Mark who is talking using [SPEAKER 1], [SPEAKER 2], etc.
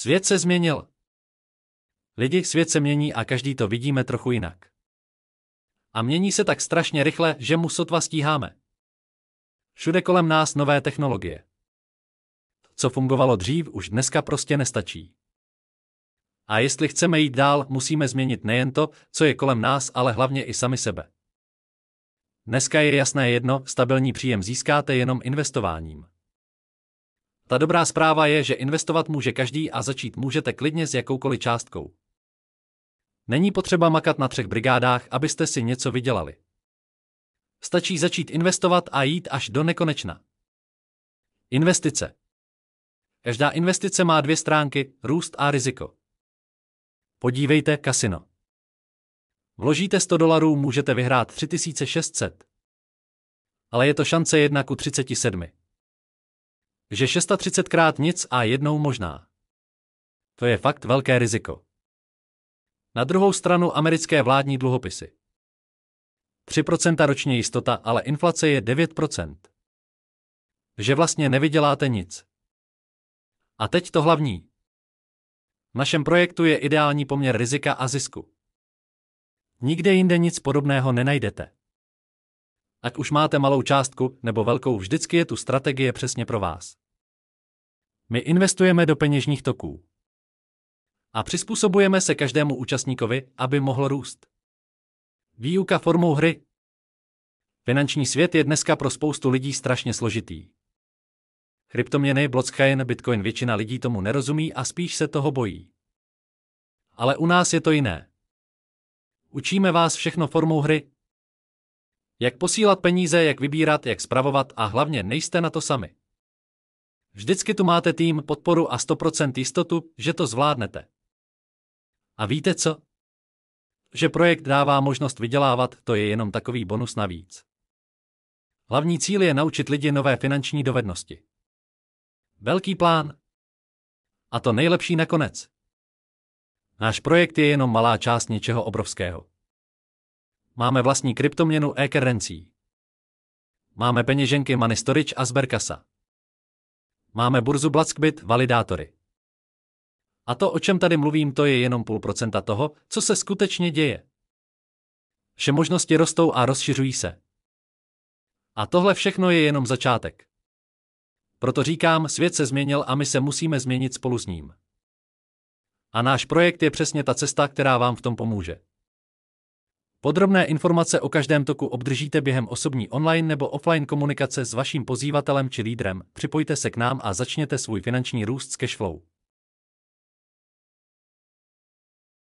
[SPEAKER 1] Svět se změnil. Lidi, svět se mění a každý to vidíme trochu jinak. A mění se tak strašně rychle, že mu sotva stíháme. Všude kolem nás nové technologie. Co fungovalo dřív, už dneska prostě nestačí. A jestli chceme jít dál, musíme změnit nejen to, co je kolem nás, ale hlavně i sami sebe. Dneska je jasné jedno, stabilní příjem získáte jenom investováním. Ta dobrá zpráva je, že investovat může každý a začít můžete klidně s jakoukoliv částkou. Není potřeba makat na 3 brigádách, abyste si něco vydělali. Stačí začít investovat a jít až do nekonečna. Investice. Každá investice má 2 stránky, růst a riziko. Podívejte, kasino. Vložíte $100, můžete vyhrát 3600. Ale je to šance 1:37. Že 630krát nic a jednou možná. To je fakt velké riziko. Na druhou stranu americké vládní dluhopisy. 3% ročně jistota, ale inflace je 9%. Že vlastně nevyděláte nic. A teď to hlavní. V našem projektu je ideální poměr rizika a zisku. Nikde jinde nic podobného nenajdete. Ať už máte malou částku nebo velkou, vždycky je tu strategie přesně pro vás. My investujeme do peněžních toků. A přizpůsobujeme se každému účastníkovi, aby mohl růst. Výuka formou hry. Finanční svět je dneska pro spoustu lidí strašně složitý. Kryptoměny, blockchain, bitcoin, většina lidí tomu nerozumí a spíš se toho bojí. Ale u nás je to jiné. Učíme vás všechno formou hry. Jak posílat peníze, jak vybírat, jak spravovat a hlavně nejste na to sami. Vždycky tu máte tým, podporu a 100% jistotu, že to zvládnete. A víte co? Že projekt dává možnost vydělávat, to je jenom takový bonus navíc. Hlavní cíl je naučit lidi nové finanční dovednosti. Velký plán. A to nejlepší nakonec. Náš projekt je jenom malá část něčeho obrovského. Máme vlastní kryptoměnu e-currency. Máme peněženky Money Storage a Sberkassa. Máme burzu Blackbit, validátory. A to, o čem tady mluvím, to je jenom 0,5% toho, co se skutečně děje. Vše možnosti rostou a rozšiřují se. A tohle všechno je jenom začátek. Proto říkám, svět se změnil a my se musíme změnit spolu s ním. A náš projekt je přesně ta cesta, která vám v tom pomůže. Podrobné informace o každém toku obdržíte během osobní online nebo offline komunikace s vaším pozývatelem či lídrem. Připojte se k nám a začněte svůj finanční růst s cashflow.